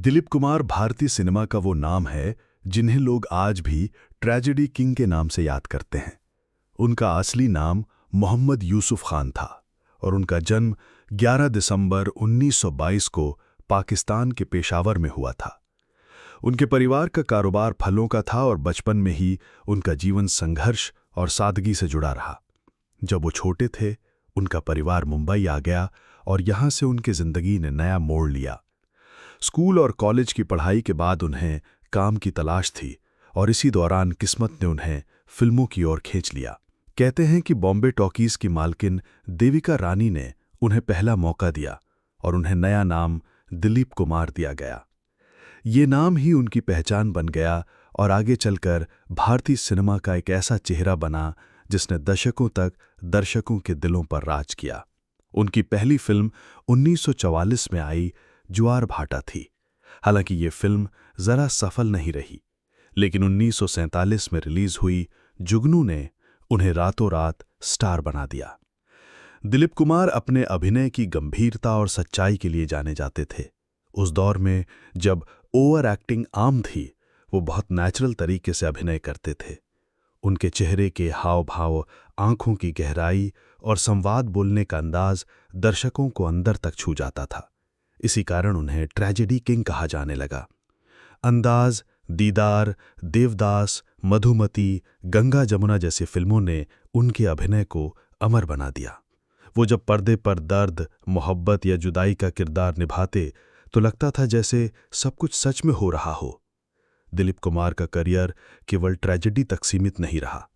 दिलीप कुमार भारतीय सिनेमा का वो नाम है जिन्हें लोग आज भी ट्रेजेडी किंग के नाम से याद करते हैं। उनका असली नाम मोहम्मद यूसुफ खान था और उनका जन्म 11 दिसंबर 1922 को पाकिस्तान के पेशावर में हुआ था। उनके परिवार का कारोबार फलों का था और बचपन में ही उनका जीवन संघर्ष और सादगी से जुड़ा रहा। जब वो छोटे थे, उनका परिवार मुंबई आ गया और यहाँ से उनकी जिंदगी ने नया मोड़ लिया। स्कूल और कॉलेज की पढ़ाई के बाद उन्हें काम की तलाश थी और इसी दौरान किस्मत ने उन्हें फिल्मों की ओर खींच लिया। कहते हैं कि बॉम्बे टॉकीज की मालकिन देविका रानी ने उन्हें पहला मौका दिया और उन्हें नया नाम दिलीप कुमार दिया गया। ये नाम ही उनकी पहचान बन गया और आगे चलकर भारतीय सिनेमा का एक ऐसा चेहरा बना जिसने दशकों तक दर्शकों के दिलों पर राज किया। उनकी पहली फिल्म 1944 में आई ज्वार भाटा थी। हालांकि ये फिल्म जरा सफल नहीं रही, लेकिन 1947 में रिलीज हुई जुगनू ने उन्हें रातों रात स्टार बना दिया। दिलीप कुमार अपने अभिनय की गंभीरता और सच्चाई के लिए जाने जाते थे। उस दौर में जब ओवर एक्टिंग आम थी, वो बहुत नेचुरल तरीके से अभिनय करते थे। उनके चेहरे के हाव भाव, आंखों की गहराई और संवाद बोलने का अंदाज दर्शकों को अंदर तक छू जाता था। इसी कारण उन्हें ट्रेजेडी किंग कहा जाने लगा। अंदाज, दीदार, देवदास, मधुमती, गंगा जमुना जैसी फिल्मों ने उनके अभिनय को अमर बना दिया। वो जब पर्दे पर दर्द, मोहब्बत या जुदाई का किरदार निभाते तो लगता था जैसे सब कुछ सच में हो रहा हो। दिलीप कुमार का करियर केवल ट्रेजेडी तक सीमित नहीं रहा।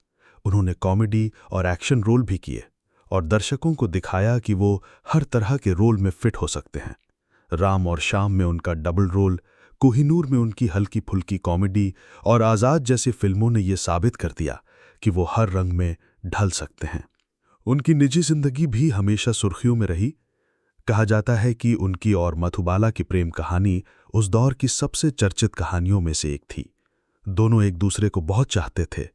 उन्होंने कॉमेडी और एक्शन रोल भी किए और दर्शकों को दिखाया कि वो हर तरह के रोल में फिट हो सकते हैं। राम और श्याम में उनका डबल रोल, कोहिनूर में उनकी हल्की फुल्की कॉमेडी और आज़ाद जैसी फिल्मों ने ये साबित कर दिया कि वो हर रंग में ढल सकते हैं। उनकी निजी जिंदगी भी हमेशा सुर्खियों में रही। कहा जाता है कि उनकी और मधुबाला की प्रेम कहानी उस दौर की सबसे चर्चित कहानियों में से एक थी। दोनों एक दूसरे को बहुत चाहते थे,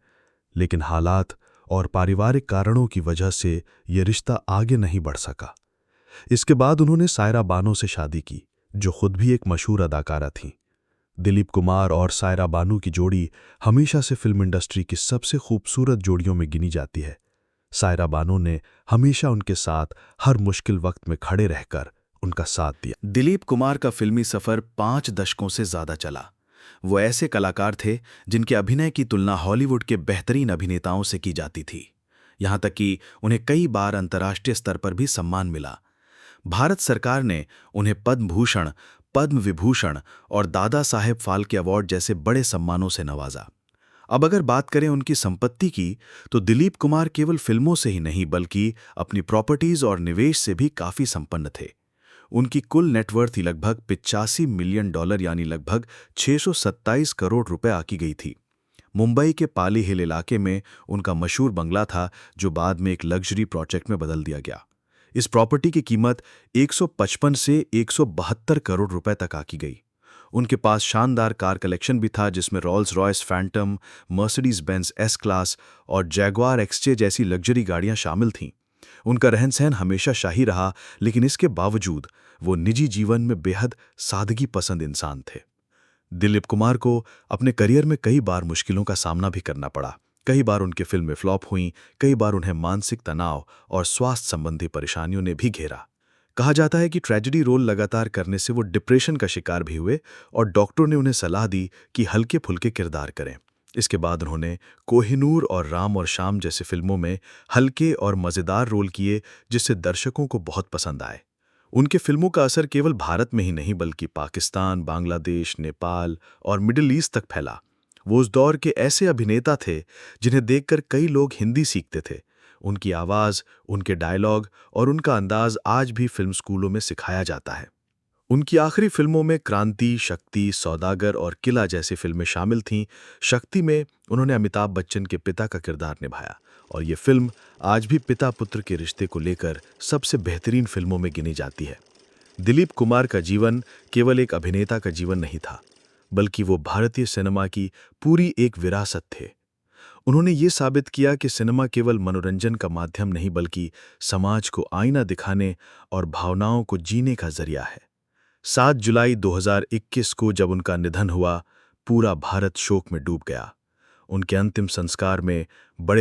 लेकिन हालात और पारिवारिक कारणों की वजह से ये रिश्ता आगे नहीं बढ़ सका। इसके बाद उन्होंने सायरा बानो से शादी की, जो खुद भी एक मशहूर अदाकारा थीं। दिलीप कुमार और सायरा बानो की जोड़ी हमेशा से फिल्म इंडस्ट्री की सबसे खूबसूरत जोड़ियों में गिनी जाती है। सायरा बानो ने हमेशा उनके साथ हर मुश्किल वक्त में खड़े रहकर उनका साथ दिया। दिलीप कुमार का फिल्मी सफर 5 दशकों से ज्यादा चला। वो ऐसे कलाकार थे जिनके अभिनय की तुलना हॉलीवुड के बेहतरीन अभिनेताओं से की जाती थी। यहां तक कि उन्हें कई बार अंतर्राष्ट्रीय स्तर पर भी सम्मान मिला। भारत सरकार ने उन्हें पद्म भूषण, पद्म विभूषण और दादा साहेब फाल्के अवार्ड जैसे बड़े सम्मानों से नवाजा। अब अगर बात करें उनकी संपत्ति की, तो दिलीप कुमार केवल फिल्मों से ही नहीं बल्कि अपनी प्रॉपर्टीज और निवेश से भी काफी संपन्न थे। उनकी कुल नेटवर्थ लगभग $85 मिलियन यानी लगभग 627 करोड़ रुपए आकी गई थी। मुंबई के पाली हिल इलाके में उनका मशहूर बंगला था, जो बाद में एक लग्जरी प्रोजेक्ट में बदल दिया गया। इस प्रॉपर्टी की कीमत 155 से 172 करोड़ रुपए तक आकी गई। उनके पास शानदार कार कलेक्शन भी था, जिसमें Rolls Royce Phantom, Mercedes Benz S class और जैगुआर एक्सजे जैसी लग्जरी गाड़ियां शामिल थीं। उनका रहन सहन हमेशा शाही रहा, लेकिन इसके बावजूद वो निजी जीवन में बेहद सादगी पसंद इंसान थे। दिलीप कुमार को अपने करियर में कई बार मुश्किलों का सामना भी करना पड़ा। कई बार उनकी फिल्में फ्लॉप हुईं, कई बार उन्हें मानसिक तनाव और स्वास्थ्य संबंधी परेशानियों ने भी घेरा। कहा जाता है कि ट्रेजेडी रोल लगातार करने से वो डिप्रेशन का शिकार भी हुए और डॉक्टरों ने उन्हें सलाह दी कि हल्के फुल्के किरदार करें। इसके बाद उन्होंने कोहिनूर और राम और श्याम जैसी फिल्मों में हल्के और मज़ेदार रोल किए, जिससे दर्शकों को बहुत पसंद आए। उनके फिल्मों का असर केवल भारत में ही नहीं बल्कि पाकिस्तान, बांग्लादेश, नेपाल और मिडिल ईस्ट तक फैला। वो उस दौर के ऐसे अभिनेता थे जिन्हें देखकर कई लोग हिंदी सीखते थे। उनकी आवाज़, उनके डायलॉग और उनका अंदाज आज भी फिल्म स्कूलों में सिखाया जाता है। उनकी आखिरी फिल्मों में क्रांति, शक्ति, सौदागर और किला जैसी फिल्में शामिल थीं। शक्ति में उन्होंने अमिताभ बच्चन के पिता का किरदार निभाया और ये फिल्म आज भी पिता पुत्र के रिश्ते को लेकर सबसे बेहतरीन फिल्मों में गिनी जाती है। दिलीप कुमार का जीवन केवल एक अभिनेता का जीवन नहीं था, बल्कि वो भारतीय सिनेमा की पूरी एक विरासत थे। उन्होंने ये साबित किया कि सिनेमा केवल मनोरंजन का माध्यम नहीं बल्कि समाज को आईना दिखाने और भावनाओं को जीने का जरिया है। 7 जुलाई 2021 को जब उनका निधन हुआ, पूरा भारत शोक में डूब गया। उनके अंतिम संस्कार में बड़े